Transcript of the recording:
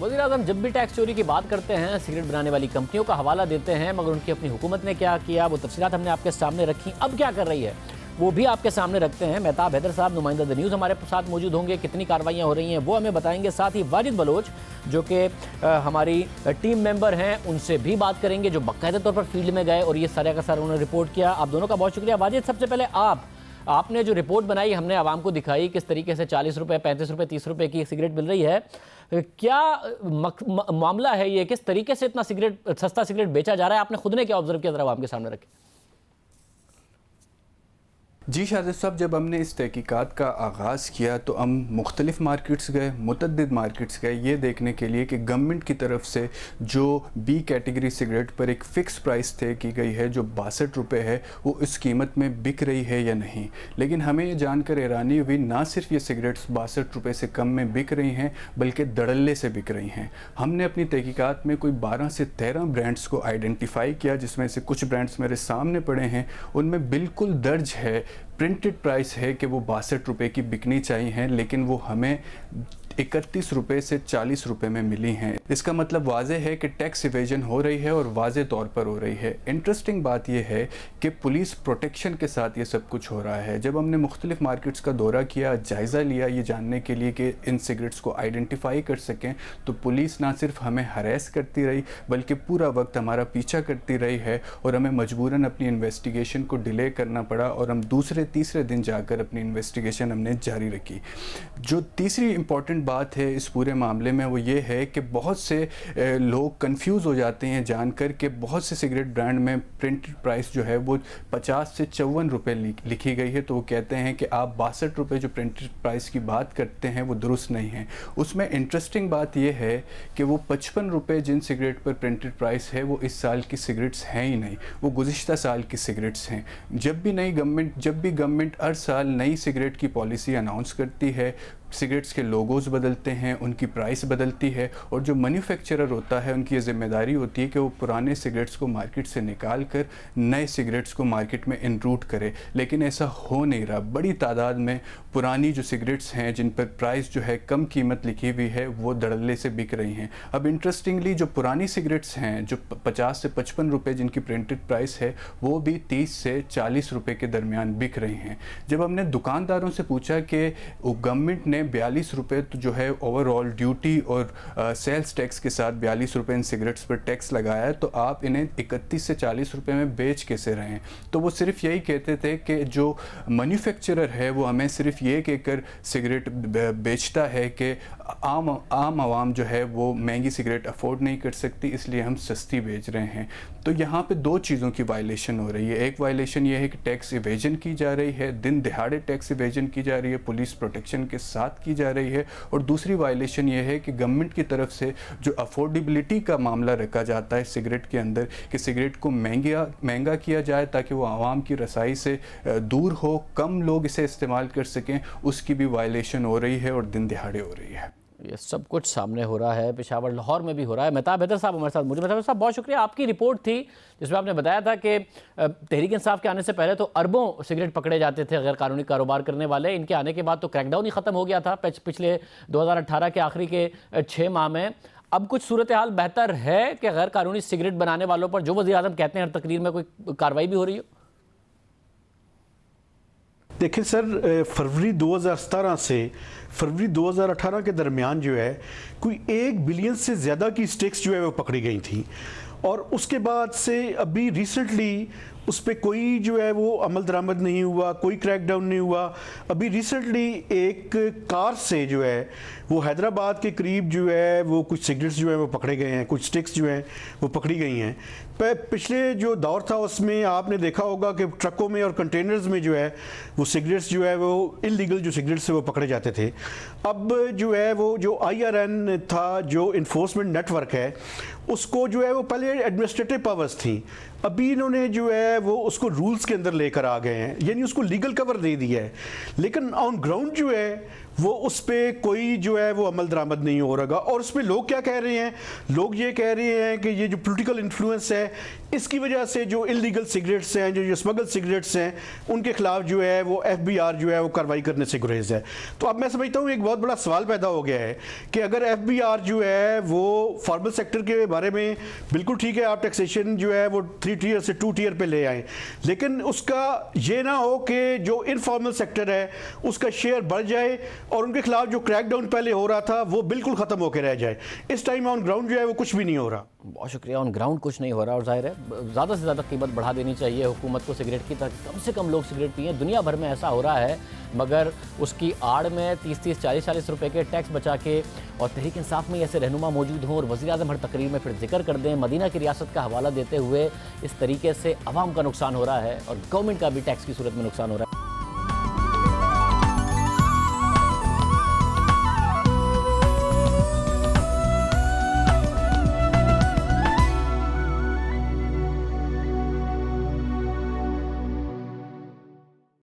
वज़ीर-ए-आज़म जब भी टैक्स चोरी की बात करते हैं सिगरेट बनाने वाली कंपनियों का हवाला देते हैं, मगर उनकी अपनी हुकूमत ने क्या किया वो तफसीलात हमने आपके सामने रखी। अब क्या कर रही है वो भी आपके सामने रखते हैं। मेहताब हैदर साहब नुमाइंदा द न्यूज़ हमारे साथ मौजूद होंगे, कितनी कार्रवाइयाँ हो रही हैं वो हमें बताएंगे। साथ ही वाजिद बलोच जो कि हमारी टीम मेंबर हैं उनसे भी बात करेंगे, जो बाकायदा तौर पर फील्ड में गए और ये सारे का सारा उन्होंने रिपोर्ट किया। आप दोनों का बहुत शुक्रिया। वाजिद, सबसे पहले आपने जो रिपोर्ट बनाई हमने आवाम को दिखाई, किस तरीके से 40 रुपये, 35 रुपये, 30 रुपये की सिगरेट मिल रही है, क्या मामला है ये, किस तरीके से इतना सस्ता सिगरेट बेचा जा रहा है, आपने खुद ने क्या ऑब्जर्व किया, जरा आवाम के सामने रखें। जी शाहिद साहब, जब हमने इस तहकीकात का आगाज़ किया तो हम मुख्तलिफ मार्केट्स गए, मुतअद्दिद मार्केट्स गए, ये देखने के लिए कि गवर्नमेंट की तरफ से जो बी कैटेगरी सिगरेट पर एक फ़िक्स प्राइस तय की गई है जो 62 रुपये है, वो इस कीमत में बिक रही है या नहीं। लेकिन हमें ये जानकर हैरानी हुई, ना सिर्फ ये सिगरेट्स 62 रुपये से कम में बिक रही हैं बल्कि धड़ल्ले से बिक रही हैं। हमने अपनी तहकीकात में कोई 12 से 13 ब्रांड्स को आइडेंटिफाई किया, जिसमें से कुछ ब्रांड्स मेरे सामने पड़े हैं, उनमें बिल्कुल दर्ज है, प्रिंटेड प्राइस है कि वो 62 रुपये की बिकनी चाहिए हैं, लेकिन वो हमें 31 रुपये से 40 रुपये में मिली हैं। इसका मतलब वाज़े है कि टैक्स इवेजन हो रही है और वाज़े तौर पर हो रही है। इंटरेस्टिंग बात यह है कि पुलिस प्रोटेक्शन के साथ ये सब कुछ हो रहा है। जब हमने मुख्तलिफ मार्केट्स का दौरा किया, जायज़ा लिया ये जानने के लिए कि इन सिगरेट्स को आइडेंटिफाई कर सकें, तो पुलिस ना सिर्फ हमें हरेस करती रही बल्कि पूरा वक्त हमारा पीछा करती रही है और हमें मजबूरन अपनी इन्वेस्टिगेशन को डिले करना पड़ा और हम दूसरे तीसरे दिन जाकर अपनी इन्वेस्टिगेशन हमने जारी रखी। जो तीसरी इंपॉर्टेंट बात है इस पूरे मामले में वो ये है कि बहुत से लोग कंफ्यूज हो जाते हैं जानकर कि बहुत से सिगरेट ब्रांड में प्रिंटेड प्राइस जो है वो 50 से 54 रुपये लिखी गई है, तो वो कहते हैं कि आप 62 रुपये जो प्रिंटेड प्राइस की बात करते हैं वो दुरुस्त नहीं है। उसमें इंटरेस्टिंग बात यह है कि वो 55 रुपये जिन सिगरेट पर प्रिंटेड प्राइस है वो इस साल की सिगरेट्स हैं ही नहीं, वो गुज़िश्ता साल की सिगरेट्स हैं। जब भी गवर्नमेंट हर साल नई सिगरेट की पॉलिसी अनाउंस करती है, सिगरेट्स के लोगोज बदलते हैं, उनकी प्राइस बदलती है और जो मैन्युफैक्चरर होता है उनकी ये ज़िम्मेदारी होती है कि वो पुराने सिगरेट्स को मार्केट से निकाल कर नए सिगरेट्स को मार्केट में इनरूट करे। लेकिन ऐसा हो नहीं रहा। बड़ी तादाद में पुरानी जो सिगरेट्स हैं जिन पर प्राइस जो है कम कीमत लिखी हुई है वो धड़ल्ले से बिक रही हैं। अब इंटरेस्टिंगली जो पुरानी सिगरेट्स हैं जो 50 से 55 रुपये जिनकी प्रिंटेड प्राइस है वो भी 30 से 40 रुपये के दरमियान बिक रही हैं। जब हमने दुकानदारों से पूछा कि गवर्नमेंट ने 42 रुपये तो जो है ओवरऑल ड्यूटी और सेल्स टैक्स के साथ 42 रुपये इन सिगरेट्स पर टैक्स लगाया है, तो आप इन्हें 31 से 40 रुपये में बेच कैसे रहे हैं? तो वो सिर्फ यही कहते थे कि जो मैन्युफैक्चरर है वो हमें सिर्फ ये कहकर सिगरेट बेचता है कि आम आवाम जो है वो महंगी सिगरेट अफोर्ड नहीं कर सकती, इसलिए हम सस्ती बेच रहे हैं। तो यहाँ पे दो चीज़ों की वायलेशन हो रही है। एक वायलेशन ये है कि टैक्स इवेजन की जा रही है, दिन दिहाड़े टैक्स इवेजन की जा रही है, पुलिस प्रोटेक्शन के साथ की जा रही है, और दूसरी वायलेशन ये है कि गवर्नमेंट की तरफ से जो अफोर्डेबिलिटी का मामला रखा जाता है सिगरेट के अंदर कि सिगरेट को महंगा किया जाए ताकि वो आवाम की रसाई से दूर हो, कम लोग इसे इस्तेमाल कर सकें, उसकी भी वायलेशन हो रही है और दिन दिहाड़े हो रही है। ये सब कुछ सामने हो रहा है, पेशावर लाहौर में भी हो रहा है। मेहताब हैदर साहब हमारे साथ मौजूद। मेहताब साहब बहुत शुक्रिया। आपकी रिपोर्ट थी जिसमें आपने बताया था कि तहरीक इंसाफ के आने से पहले तो अरबों सिगरेट पकड़े जाते थे गैर कानूनी कारोबार करने वाले, इनके आने के बाद तो क्रैकडाउन ही ख़त्म हो गया था पिछले 2018 के आखिरी के 6 माह में। अब कुछ सूरत हाल बेहतर है कि गैर कानूनी सिगरेट बनाने वालों पर जो वज़ीर-ए-आज़म कहते हैं हर तकरीर में कोई कार्रवाई भी हो रही हो? देखिए सर, फरवरी 2017 से फरवरी 2018 के दरमियान जो है कोई 1 बिलियन से ज़्यादा की स्टिक्स जो है वो पकड़ी गई थी, और उसके बाद से अभी रिसेंटली उस पर कोई जो है वो अमल दरामद नहीं हुआ, कोई क्रैकडाउन नहीं हुआ। अभी रिसेंटली एक कार से जो है वो हैदराबाद के करीब जो है वो कुछ सिगरेट्स जो है वो पकड़े गए हैं, कुछ स्टिक्स जो हैं वो पकड़ी गई हैं। पिछले जो दौर था उसमें आपने देखा होगा कि ट्रकों में और कंटेनर्स में जो है वो सिगरेट्स जो है वो इलीगल जो सिगरेट्स है वो पकड़े जाते थे। अब जो है वो जो IRN था, जो इन्फोर्समेंट नेटवर्क है, उसको जो है वो पहले एडमिनिस्ट्रेटिव पावर्स थी, अभी इन्होंने जो है वो उसको रूल्स के अंदर लेकर आ गए हैं, यानी उसको लीगल कवर दे दिया है। लेकिन ऑन ग्राउंड जो है वो उस पर कोई जो है वो अमल दरामद नहीं हो रहा। और उसमें लोग क्या कह रहे हैं, लोग ये कह रहे हैं कि ये जो पॉलिटिकल इन्फ्लुएंस है इसकी वजह से जो इलीगल सिगरेट्स हैं, जो स्मगल सिगरेट्स हैं, उनके खिलाफ जो है वो FBI जो है वो कार्रवाई करने से गुरेज है। तो अब मैं समझता हूँ एक बहुत बड़ा सवाल पैदा हो गया है कि अगर FBI जो है वो फॉर्मल सेक्टर के बारे में बिल्कुल ठीक है, आप टैक्सेशन जो है वो 3 टियर से 2 टियर पे ले आए, लेकिन उसका ये ना हो कि जो इनफॉर्मल सेक्टर है उसका शेयर बढ़ जाए और उनके खिलाफ जो क्रैकडाउन पहले हो रहा था वो बिल्कुल खत्म होकर रह जाए। इस टाइम ऑन ग्राउंड जो है वो कुछ भी नहीं हो रहा। बहुत शुक्रिया। ऑन ग्राउंड कुछ नहीं हो रहा और जाहिर है ज़्यादा से ज़्यादा कीमत बढ़ा देनी चाहिए हुकूमत को सिगरेट की, ताकि कम से कम लोग सिगरेट पिएं। दुनिया भर में ऐसा हो रहा है, मगर उसकी आड़ में 30-30, 40-40 रुपए के टैक्स बचा के और तहरीक इंसाफ में ऐसे रहनुमा मौजूद हों और वज़ीर-ए-आज़म हर तकरीर में फिर जिक्र कर दें, मदीना की रियासत का हवाला देते हुए इस तरीके से अवाम का नुकसान हो रहा है और गवर्नमेंट का भी टैक्स की सूरत में नुकसान हो रहा है।